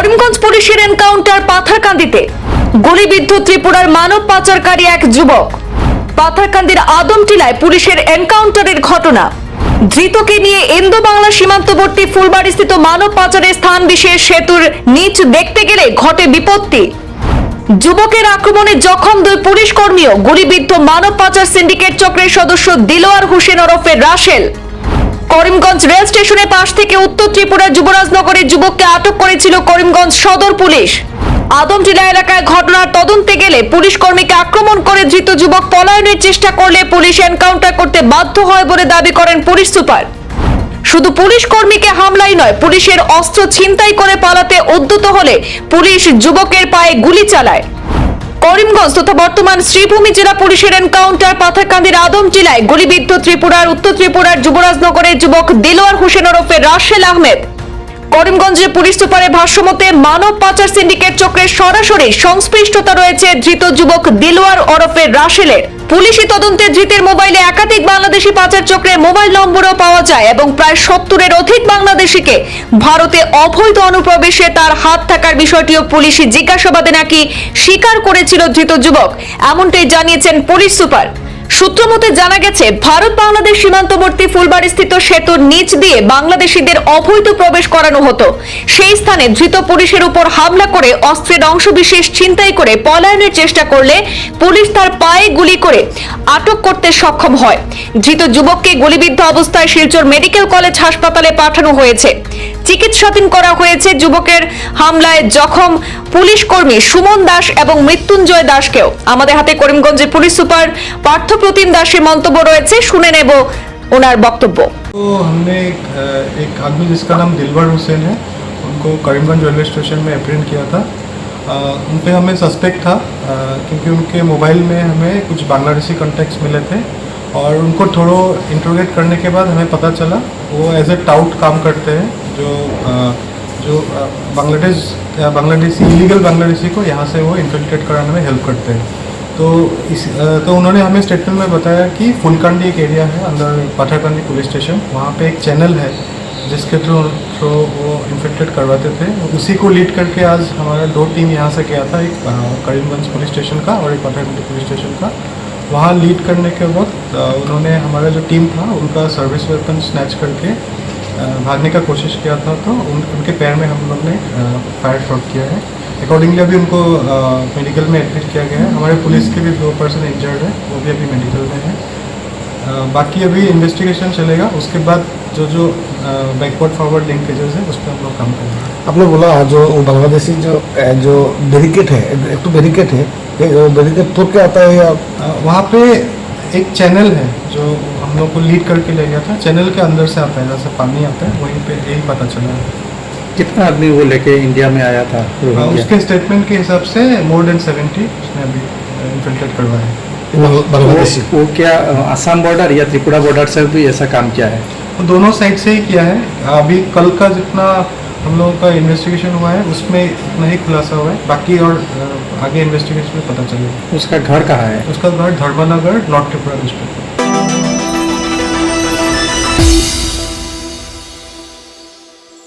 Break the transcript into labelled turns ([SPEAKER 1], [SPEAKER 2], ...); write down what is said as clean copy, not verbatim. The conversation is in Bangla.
[SPEAKER 1] করিমগঞ্জ পুলিশের এনকাউন্টার পাথারকান্দিতে গুলিবিদ্ধ ত্রিপুরার মানব পাচারকারী এক যুবক। পাথারকান্দির আদমটিলায় পুলিশের এনকাউন্টারের ঘটনা। ধৃতকে নিয়ে ইন্দো বাংলা সীমান্তবর্তী ফুলবাড়িস্থিত মানব পাচারের স্থান বিশেষ সেতুর নিচ দেখতে গেলে ঘটে বিপত্তি। যুবকের আক্রমণে জখম দুই পুলিশ কর্মীও। গুলিবিদ্ধ মানব পাচার সিন্ডিকেট চক্রের সদস্য দিলওয়ার হোসেন ওরফে রাসেল। করিমগঞ্জ রেল স্টেশনের পাশ থেকে উত্তর ত্রিপুরার যুবরাজনগরের যুবককে আটক করেছিল করিমগঞ্জ সদর পুলিশ। আদমটিলা এলাকায় ঘটনার তদন্তে গেলে পুলিশ কর্মীকে আক্রমণ করে ধৃত যুবক পলায়নের চেষ্টা করলে পুলিশ এনকাউন্টার করতে বাধ্য হয় বলে দাবি করেন পুলিশ সুপার। শুধু পুলিশ কর্মীকে হামলাই নয়, পুলিশের অস্ত্র ছিনতাই করে পালাতে উদ্যত হলে পুলিশ যুবকের পায়ে গুলি চালায়। করিমগঞ্জ তথা বর্তমান শ্রীভূমি জেলা পুলিশের এনকাউন্টার পাথারকান্দির আদমটিলায় গুলিবিদ্ধ ত্রিপুরার উত্তর ত্রিপুরার যুবরাজনগরের যুবক দিলওয়ার হোসেন ওরফে রাসেল আহমেদ। করিমগঞ্জের পুলিশ সুপারের ভাষ্যমতে মানব পাচার সিন্ডিকেট চক্রের সরাসরি সংশ্লিষ্টতা রয়েছে ধৃত যুবক দিলওয়ার ওরফে রাসেলের। পুলিশি তদন্তে ধৃতের মোবাইলে একাধিক বাংলাদেশি পাচার চক্রের মোবাইল নম্বরও পাওয়া যায় এবং প্রায় 70-এর অধিক বাংলাদেশিকে ভারতে অবৈধ অনুপ্রবেশে তার হাত থাকার বিষয়টিও পুলিশি জিজ্ঞাসাবাদে নাকি স্বীকার করেছিল ধৃত যুবক, এমনটাই জানিয়েছেন পুলিশ সুপার। সূত্র মতে জানা গেছে, ভারত বাংলাদেশ সীমান্তবর্তী ফুলবাড়িস্থিত সেতুর নিচ দিয়ে বাংলাদেশিদের অবৈধ প্রবেশ করানো হতো। সেই স্থানে ধৃত পুলিশের উপর হামলা করে অস্ত্রের অংশবিশেষ ছিনতাই করে পলায়নের চেষ্টা করলে পুলিশ তার পায়ে গুলি করে আটক করতে সক্ষম হয়। ধৃত যুবককে গুলিবিদ্ধ অবস্থায় শিলচর মেডিকেল কলেজ হাসপাতালে পাঠানো হয়েছে। চিকিৎসাধীন করা হয়েছে। যুবকের হামলায় জখম পুলিশ কর্মী সুমন দাস এবং মৃত্যুঞ্জয় দাসকেও। আমাদের হাতে করিমগঞ্জের পুলিশ সুপার পার্থপ্রতিম দাসের মন্তব্য রয়েছে, শুনে নেব ওনার বক্তব্য।
[SPEAKER 2] तो हमने एक आदमी जिसका नाम दिलवर हुसैन है, उनको करीमगंज रेलवे स्टेशन में अप्रेंड किया था। उन पे हमें सस्पेक्ट था क्योंकि उनके मोबाइल में हमें कुछ बांग्लादेशी कॉन्टैक्ट्स मिले थे और उनको थोड़ा इंट्रोगेट करने के बाद हमें पता चला वो एज ए टाउट काम करते हैं जो बांग्लादेशी इलीगल बांग्लादेशी को यहाँ से वो इन्फिल्ट्रेट कराने में हेल्प करते हैं। तो उन्होंने हमें स्टेटमेंट में बताया कि फुलकांडी एक एरिया है अंदर पाथरकांदी पुलिस स्टेशन, वहाँ पे एक चैनल है जिसके थ्रू वो इन्फिल्ट्रेट करवाते थे। उसी को लीड करके आज हमारा 2 टीम यहाँ से गया था, एक करीमगंज पुलिस स्टेशन का और एक पाथरकांदी पुलिस स्टेशन का। वहाँ लीड करने के वक्त उन्होंने हमारा जो टीम था उनका सर्विस वेपन स्नैच करके भागने का कोशिश किया था, तो उनके पैर में हम लोग ने फायर शॉट किया है। अकॉर्डिंगली अभी उनको मेडिकल में एडमिट किया गया है। हमारे पुलिस के भी 2 पर्सन इंजर्ड है, वो भी अभी मेडिकल में है। बाकी अभी इन्वेस्टिगेशन चलेगा, उसके बाद जो बैकवर्ड फॉरवर्ड लिंकेजेस है उस पर हम लोग काम करेंगे।
[SPEAKER 3] आपने बोला जो बांग्लादेशी जो बैरिकेड है, एक तो बैरिकेड है, बैरिकेड तो क्या आता है या
[SPEAKER 2] वहाँ पे एक चैनल है जो हम लोग को लीड करके ले गया था। चैनल के अंदर से आता है, जैसे पानी आता है, वहीं पे यही पता चला है।
[SPEAKER 4] कितना आदमी वो लेके इंडिया में आया था?
[SPEAKER 2] उसके स्टेटमेंट के हिसाब से मोर देन 70 उसने अभी इन्फिल्ट्रेट करवाया है।
[SPEAKER 3] बांग्लादेशी
[SPEAKER 4] वो क्या आसाम बॉर्डर या त्रिपुरा बॉर्डर से भी ऐसा काम किया है?
[SPEAKER 2] वो दोनों साइड से ही किया है। अभी कल का जितना हम लोगों का इन्वेस्टिगेशन हुआ है उसमें इतना ही खुलासा हुआ है, बाकी और आगे इन्वेस्टिगेशन में पता चलेगा।
[SPEAKER 4] उसका घर कहाँ है?
[SPEAKER 2] उसका घर धर्मनगर, नॉर्थ त्रिपुरा डिस्ट्रिक्ट।